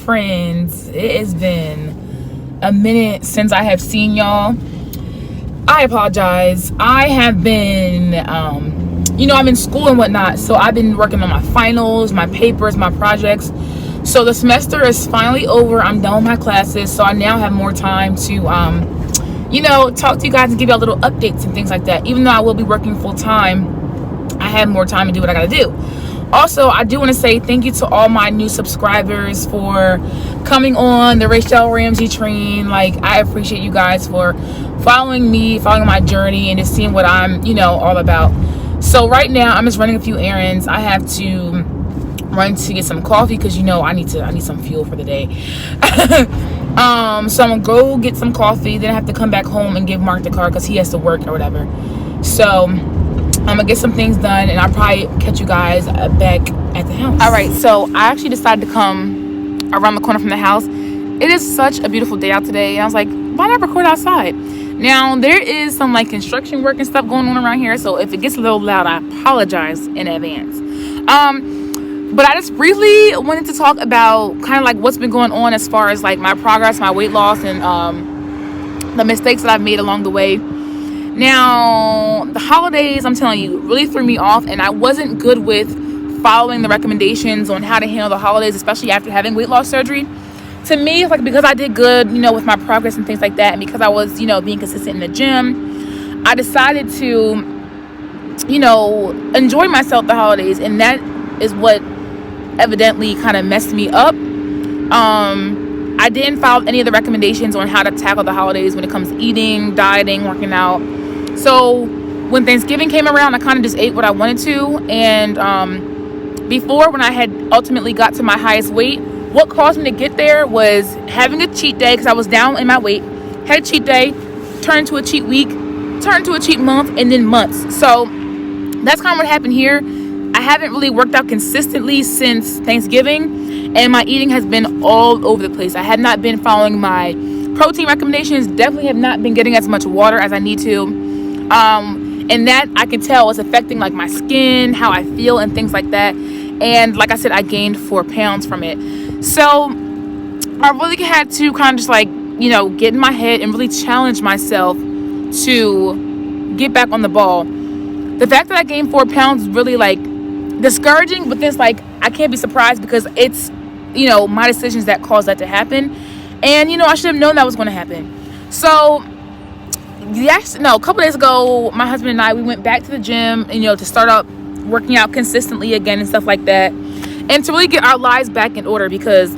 friends, it has been a minute since I have seen y'all. I apologize. I have been I'm in school and whatnot, so I've been working on my finals, my papers, my projects. So the semester is finally over. I'm done with my classes, so I now have more time to talk to you guys and give you a little updates and things like that. Even though I will be working full time, I have more time to do what I gotta do. Also, I do want to say thank you to all my new subscribers for coming on the Chelle Ramsey train. Like, I appreciate you guys for following me, following my journey, and just seeing what I'm, all about. So right now, I'm just running a few errands. I have to run to get some coffee because I need some fuel for the day. So I'm gonna go get some coffee. Then I have to come back home and give Mark the car because he has to work or whatever. So I'm gonna get some things done, and I'll probably catch you guys back at the house. All right, so I actually decided to come around the corner from the house. It is such a beautiful day out today, and I was like, why not record outside? Now, there is some construction work and stuff going on around here, so if it gets a little loud, I apologize in advance. But I just briefly wanted to talk about kind of what's been going on as far as my progress, my weight loss, and the mistakes that I've made along the way. Now, the holidays, I'm telling you, really threw me off, and I wasn't good with following the recommendations on how to handle the holidays, especially after having weight loss surgery. To me, it's because I did good, with my progress and things like that, and because I was, being consistent in the gym, I decided to, enjoy myself the holidays, and that is what evidently kind of messed me up. I didn't follow any of the recommendations on how to tackle the holidays when it comes to eating, dieting, working out. So when Thanksgiving came around, I kind of just ate what I wanted to. And before, when I had ultimately got to my highest weight, what caused me to get there was having a cheat day, because I was down in my weight. Had a cheat day, turned to a cheat week, turned to a cheat month, and then months. So that's kind of what happened here. I haven't really worked out consistently since Thanksgiving, and my eating has been all over the place. I have not been following my protein recommendations, definitely have not been getting as much water as I need to. And that I can tell is affecting my skin, how I feel, and things like that. And like I said, I gained 4 pounds from it. So I really had to kind of just get in my head and really challenge myself to get back on the ball. The fact that I gained 4 pounds is really discouraging, but then I can't be surprised because it's my decisions that caused that to happen. And I should have known that was going to happen. So a couple days ago, my husband and I, we went back to the gym, and to start up working out consistently again and stuff like that, and to really get our lives back in order, because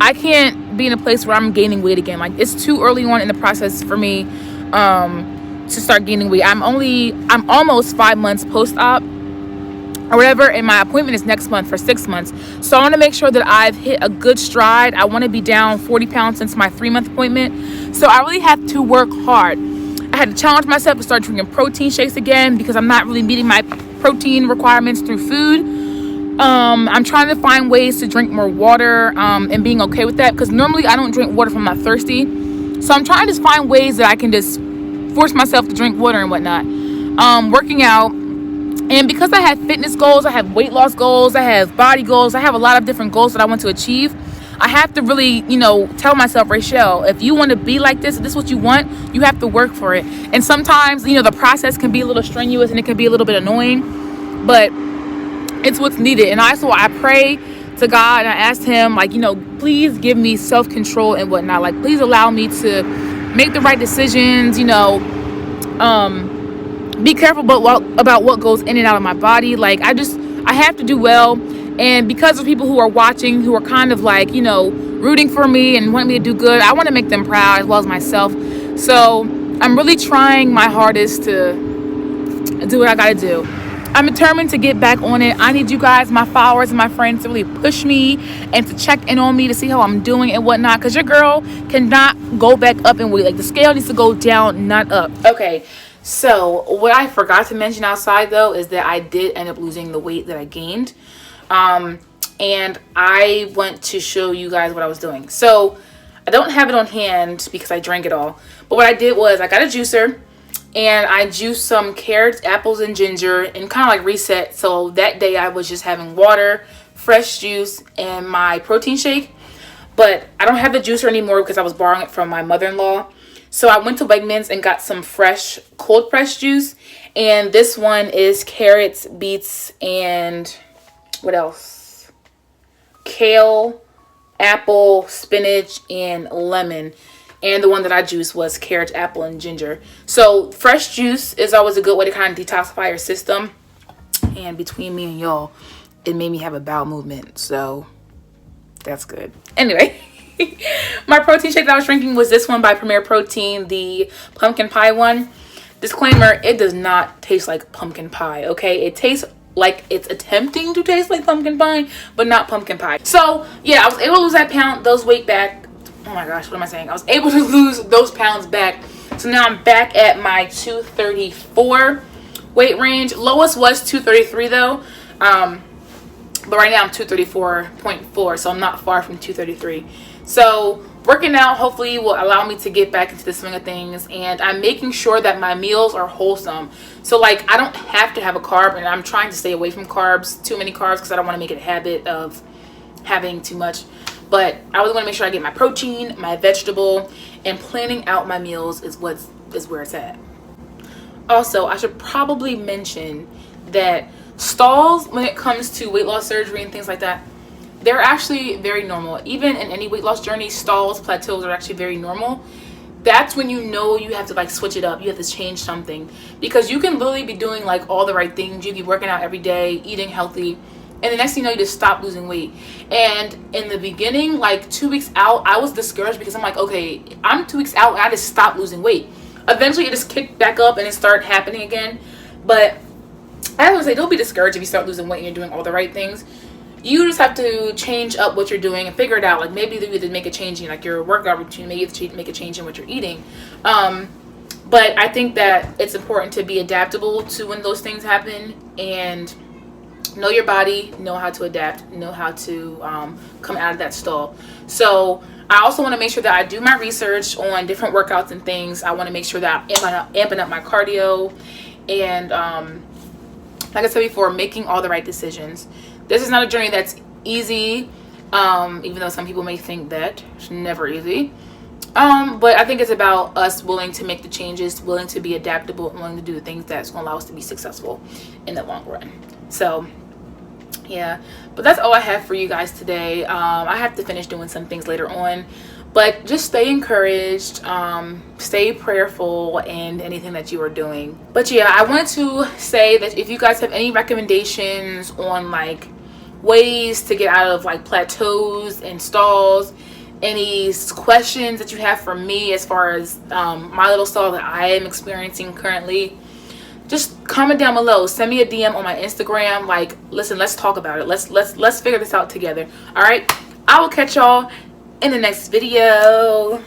I can't be in a place where I'm gaining weight again. It's too early on in the process for me to start gaining weight. I'm almost 5 months post-op or whatever, and my appointment is next month for 6 months. So I want to make sure that I've hit a good stride. I want to be down 40 pounds since my 3-month appointment. So I really have to work hard. I had to challenge myself to start drinking protein shakes again, because I'm not really meeting my protein requirements through food. I'm trying to find ways to drink more water, and being okay with that, because normally I don't drink water if I'm not thirsty. So I'm trying to just find ways that I can just force myself to drink water and whatnot. Working out. And because I have fitness goals, I have weight loss goals, I have body goals, I have a lot of different goals that I want to achieve. I have to really, tell myself, Chelle, if you want to be like this, if this is what you want, you have to work for it. And sometimes, the process can be a little strenuous and it can be a little bit annoying, but it's what's needed. And also, I pray to God and I asked him, please give me self-control and whatnot. Please allow me to make the right decisions, be careful about what goes in and out of my body. I have to do well. And because of people who are watching, who are kind of rooting for me and wanting me to do good, I want to make them proud as well as myself. So I'm really trying my hardest to do what I got to do. I'm determined to get back on it. I need you guys, my followers and my friends, to really push me and to check in on me to see how I'm doing and whatnot, because your girl cannot go back up in weight. The scale needs to go down, not up. Okay. So what I forgot to mention outside though is that I did end up losing the weight that I gained. And I want to show you guys what I was doing. So I don't have it on hand because I drank it all. But what I did was I got a juicer and I juiced some carrots, apples, and ginger and kind of reset. So that day I was just having water, fresh juice, and my protein shake. but I don't have the juicer anymore because I was borrowing it from my mother-in-law. So I went to Wegmans and got some fresh cold pressed juice. And this one is carrots, beets, and what else? Kale, apple, spinach, and lemon. And the one that I juiced was carrot, apple, and ginger. So fresh juice is always a good way to kind of detoxify your system. And between me and y'all, it made me have a bowel movement. So that's good. Anyway. My protein shake that I was drinking was this one by Premier Protein, the pumpkin pie one. Disclaimer, it does not taste like pumpkin pie, okay? It tastes like it's attempting to taste like pumpkin pie, but not pumpkin pie. So, yeah, I was able to lose that pound, those weight back. Oh my gosh, what am I saying? I was able to lose those pounds back. So now I'm back at my 234 weight range. Lowest was 233 though. But right now I'm 234.4, so I'm not far from 233. So working out hopefully will allow me to get back into the swing of things, and I'm making sure that my meals are wholesome. So like I don't have to have a carb, and I'm trying to stay away from carbs, too many carbs, because I don't want to make it a habit of having too much. But I really want to make sure I get my protein, my vegetable, and planning out my meals is where it's at. Also, I should probably mention that stalls, when it comes to weight loss surgery and things like that, they're actually very normal. Even in any weight loss journey, stalls, plateaus are actually very normal. That's when you know you have to like switch it up. You have to change something, because you can literally be doing like all the right things. You can be working out every day, eating healthy, and the next thing you know, you just stop losing weight. And in the beginning, like 2 weeks out, I was discouraged because I'm like, okay, I'm 2 weeks out and I just stopped losing weight. Eventually it just kicked back up and it started happening again. But I always say, don't be discouraged if you start losing weight and you're doing all the right things. You just have to change up what you're doing and figure it out. Like maybe you need to make a change in like your workout routine, maybe you have to make a change in what you're eating. But I think that it's important to be adaptable to when those things happen, and know your body, know how to adapt, know how to come out of that stall. So I also want to make sure that I do my research on different workouts and things. I want to make sure that I'm amping up my cardio, and like I said before, making all the right decisions. This is not a journey that's easy, even though some people may think that. It's never easy. But I think it's about us willing to make the changes, willing to be adaptable, and willing to do the things that's going to allow us to be successful in the long run. So yeah, but that's all I have for you guys today. I have to finish doing some things later on, but just stay encouraged, stay prayerful in anything that you are doing. But yeah, I wanted to say that if you guys have any recommendations on like ways to get out of like plateaus and stalls, any questions that you have for me as far as my little stall that I am experiencing currently, just comment down below. Send me a DM on my Instagram. like, listen, let's talk about it. Let's figure this out together. All right, I will catch y'all in the next video.